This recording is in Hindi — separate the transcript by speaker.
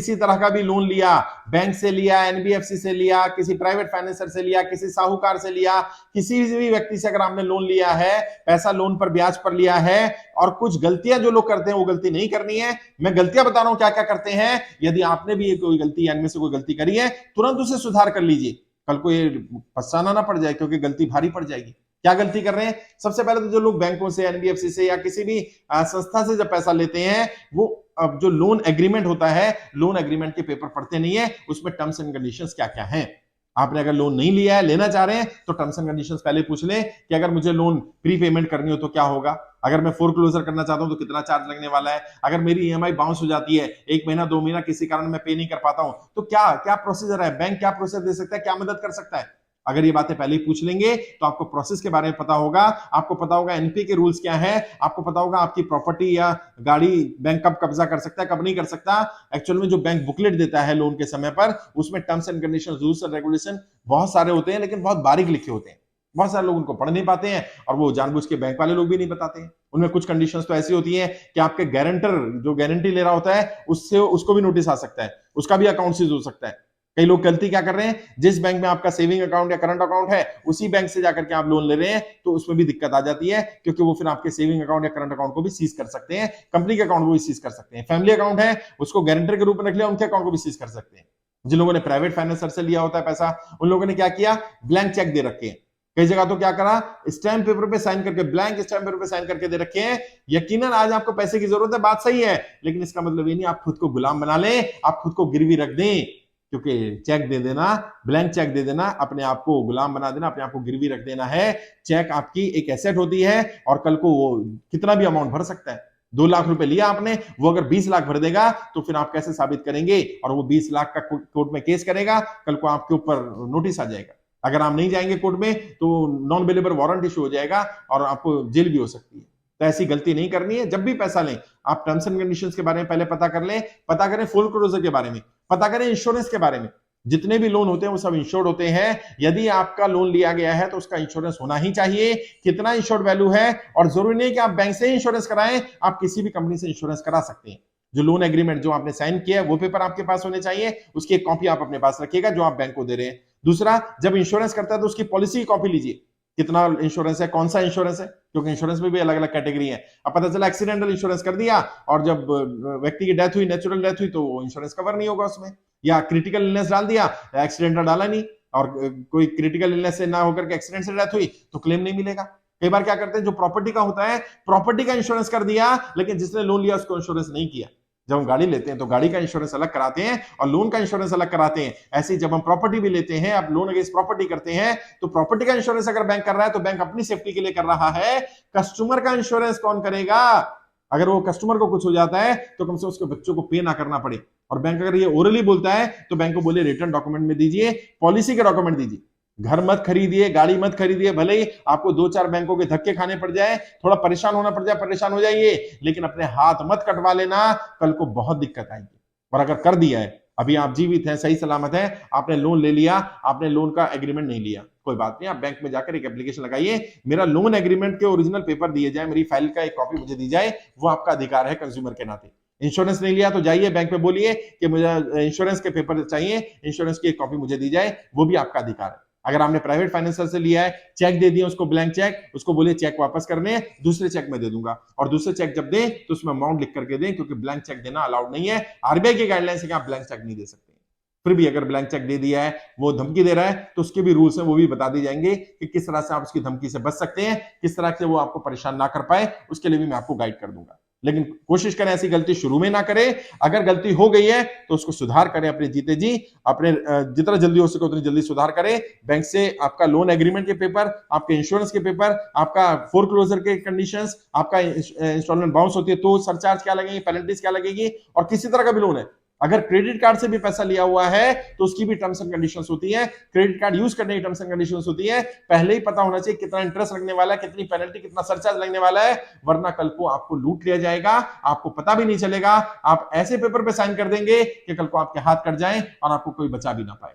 Speaker 1: किसी तरह का भी लोन लिया, बैंक से लिया, एनबीएफसी से लिया, किसी प्राइवेट फाइनेंसर से लिया, किसी साहूकार से लिया, किसी भी व्यक्ति से अगर आपने लोन लिया है, पैसा लोन पर ब्याज पर लिया है, और कुछ गलतियां जो लोग करते हैं वो गलती नहीं करनी है। मैं गलतियां बता रहा हूं क्या क्या करते हैं। यदि आपने भी कोई गलती या इनमें से कोई गलती करी है, तुरंत उसे सुधार कर लीजिए, कल को ये पछताना ना पड़ जाए, क्योंकि गलती भारी पड़ जाएगी। क्या गलती कर रहे हैं? सबसे पहले तो जो लोग बैंकों से, एनबीएफसी से या किसी भी संस्था से जब पैसा लेते हैं, वो अब जो लोन एग्रीमेंट होता है, लोन एग्रीमेंट के पेपर पढ़ते नहीं है, उसमें टर्म्स एंड कंडीशंस क्या क्या हैं। आपने अगर लोन नहीं लिया है, लेना चाह रहे हैं, तो टर्म्स एंड कंडीशंस पहले पूछ लें कि अगर मुझे लोन प्री पेमेंट करनी हो तो क्या होगा, अगर मैं फोरक्लोजर करना चाहता हूं तो कितना चार्ज लगने वाला है, अगर मेरी ईएमआई बाउंस हो जाती है, 1 महीना 2 महीना किसी कारण मैं पे नहीं कर पाता हूं, तो क्या क्या प्रोसीजर है, बैंक क्या प्रोसेस दे सकता है, क्या मदद कर सकता है। अगर ये बातें पहले ही पूछ लेंगे तो आपको प्रोसेस के बारे में पता होगा, आपको पता होगा एनपी के रूल्स क्या है, आपको पता होगा आपकी प्रॉपर्टी या गाड़ी बैंक कब कब्जा कर सकता है, कब नहीं कर सकता। एक्चुअल में जो बैंक बुकलेट देता है लोन के समय पर, उसमें terms and conditions, rules and regulation बहुत सारे होते हैं, लेकिन बहुत बारीक लिखे होते हैं। बहुत सारे लोग उनको पढ़ नहीं पाते हैं, और वो जानबूझ के बैंक वाले लोग भी नहीं बताते हैं। उनमें कुछ कंडीशंस तो ऐसी होती हैं कि आपके गारंटर जो गारंटी ले रहा होता है, उससे उसको भी नोटिस आ सकता है, उसका भी अकाउंट सीज हो सकता है। कई लोग गलती क्या कर रहे हैं, जिस बैंक में आपका सेविंग अकाउंट या करंट अकाउंट है, उसी बैंक से जाकर के आप लोन ले रहे हैं, तो उसमें भी दिक्कत आ जाती है, क्योंकि वो फिर आपके सेविंग अकाउंट या करंट अकाउंट को भी सीज कर सकते हैं, कंपनी के अकाउंट को भी सीज कर सकते हैं। फैमिली अकाउंट है, उसको गारंटर के रूप में रख लिया, उनके अकाउंट को भी सीज कर सकते हैं। जिन लोगों ने प्राइवेट फाइनेंसर से लिया होता है पैसा, उन लोगों ने क्या किया, ब्लैंक चेक दे रखे हैं। कई जगह तो क्या करा, स्टैम्प पेपर पे साइन करके, ब्लैंक स्टैम्प पेपर पे साइन करके दे रखे हैं। यकीनन आज आपको पैसे की जरूरत है, बात सही है, लेकिन इसका मतलब ये नहीं आप खुद को गुलाम बना लें, आप खुद को गिरवी रख दें, क्योंकि चेक दे देना, ब्लैंक चेक दे देना, अपने आप को गुलाम बना देना, अपने आप को गिरवी रख देना है। चेक आपकी एक एसेट होती है, और कल को वो कितना भी अमाउंट भर सकता है। 2 लाख रुपए लिया आपने, वो अगर 20 लाख भर देगा, तो फिर आप कैसे साबित करेंगे, और वो 20 लाख का कोर्ट में केस करेगा, कल को आपके ऊपर नोटिस आ जाएगा। अगर आप नहीं जाएंगे कोर्ट में, तो नॉन अवेलेबल वारंट इशू हो जाएगा, और आपको जेल भी हो सकती है। तो ऐसी गलती नहीं करनी है। जब भी पैसा लें, आप टर्म्स एंड कंडीशंस के बारे में पहले पता कर लें, पता करें फोरक्लोजर के बारे में, पता करें इंश्योरेंस के बारे में। जितने भी लोन होते हैं वो सब इंश्योर्ड होते हैं। यदि आपका लोन लिया गया है तो उसका इंश्योरेंस होना ही चाहिए। कितना इंश्योर्ड वैल्यू है, और जरूरी नहीं कि आप बैंक से ही इंश्योरेंस कराएं, आप किसी भी कंपनी से इंश्योरेंस करा सकते हैं। जो लोन एग्रीमेंट जो आपने साइन किया है, वो पेपर आपके पास होने चाहिए, उसकी एक कॉपी आप अपने पास रखिएगा जो आप बैंक को दे रहे हैं। दूसरा, जब इंश्योरेंस करता है तो उसकी पॉलिसी की कॉपी लीजिए, कितना इंश्योरेंस है, कौन सा इंश्योरेंस है, क्योंकि इंश्योरेंस में भी अलग अलग कैटेगरी है। अब पता चला एक्सीडेंटल इंश्योरेंस कर दिया, और जब व्यक्ति की डेथ हुई, नेचुरल डेथ हुई, तो इंश्योरेंस कवर नहीं होगा उसमें। या क्रिटिकल इलनेस डाल दिया, एक्सीडेंटल डाला नहीं, और कोई क्रिटिकल इलनेस से ना होकर के एक्सीडेंट से डेथ हुई, तो क्लेम नहीं मिलेगा। कई बार क्या करते हैं, जो प्रॉपर्टी का होता है, प्रॉपर्टी का इंश्योरेंस कर दिया, लेकिन जिसने लोन लिया उसको इंश्योरेंस नहीं किया। जब हम गाड़ी लेते हैं तो गाड़ी का इंश्योरेंस अलग कराते हैं और लोन का इंश्योरेंस अलग कराते हैं। ऐसे ही जब हम प्रॉपर्टी भी लेते हैं, अब लोन अगेंस्ट प्रॉपर्टी करते हैं, तो प्रॉपर्टी का इंश्योरेंस अगर बैंक कर रहा है तो बैंक अपनी सेफ्टी के लिए कर रहा है। कस्टमर का इंश्योरेंस कौन करेगा? अगर वो कस्टमर को कुछ हो जाता है तो कम से उसके बच्चों को पे ना करना पड़े। और बैंक अगर ये ओरली बोलता है तो बैंक को बोले रिटर्न डॉक्यूमेंट में दीजिए, पॉलिसी के डॉक्यूमेंट दीजिए। घर मत खरीदिए, गाड़ी मत खरीदिए, भले ही आपको 2-4 बैंकों के धक्के खाने पड़ जाए, थोड़ा परेशान होना पड़ जाए, परेशान हो जाइए, लेकिन अपने हाथ मत कटवा लेना, कल को बहुत दिक्कत आएगी। और अगर कर दिया है, अभी आप जीवित हैं, सही सलामत हैं, आपने लोन ले लिया, आपने लोन का एग्रीमेंट नहीं लिया, कोई बात नहीं, आप बैंक में जाकर एक एप्लीकेशन लगाइए, मेरा लोन एग्रीमेंट के ओरिजिनल पेपर दिए जाए, मेरी फाइल का एक कॉपी मुझे दी जाए, वो आपका अधिकार है कंज्यूमर के नाते। इंश्योरेंस नहीं लिया तो जाइए बैंक में बोलिए कि मुझे इंश्योरेंस के पेपर चाहिए, इंश्योरेंस की एक कॉपी मुझे दी जाए, वो भी आपका अधिकार है। अगर आपने प्राइवेट फाइनेंसर से लिया है, चेक दे दिया उसको, ब्लैंक चेक, उसको बोलिए चेक वापस करने, दूसरे चेक में दे दूंगा, और दूसरे चेक जब दें तो उसमें अमाउंट लिख करके दें, क्योंकि ब्लैंक चेक देना अलाउड नहीं है। आरबीआई की गाइडलाइंस है कि आप ब्लैंक चेक नहीं दे सकते। फिर भी अगर ब्लैंक चेक दे दिया है, वो धमकी दे रहा है, तो उसके भी रूल्स हैं, वो भी बता दी जाएंगे कि किस तरह से आप उसकी धमकी से बच सकते हैं, किस तरह से वो आपको परेशान ना कर पाए, उसके लिए भी मैं आपको गाइड कर दूंगा। लेकिन कोशिश करें ऐसी गलती शुरू में ना करें। अगर गलती हो गई है तो उसको सुधार करें अपने जीते जी, अपने जितना जल्दी हो सके उतनी जल्दी सुधार करें। बैंक से आपका लोन एग्रीमेंट के पेपर, आपके इंश्योरेंस के पेपर, आपका फोरक्लोजर के कंडीशंस, आपका इंस्टॉलमेंट बाउंस होती है तो सरचार्ज क्या लगेगी, पेनल्टीज क्या लगेगी, और किसी तरह का भी लोन है, अगर क्रेडिट कार्ड से भी पैसा लिया हुआ है तो उसकी भी टर्म्स एंड कंडीशंस होती है, क्रेडिट कार्ड यूज करने की टर्म्स एंड कंडीशंस होती है। पहले ही पता होना चाहिए कितना इंटरेस्ट लगने वाला है, कितनी पेनल्टी, कितना सरचार्ज लगने वाला है, वरना कल को आपको लूट लिया जाएगा, आपको पता भी नहीं चलेगा, आप ऐसे पेपर पे साइन कर देंगे कि कल को आपके हाथ कट जाएं और आपको कोई बचा भी ना पाए।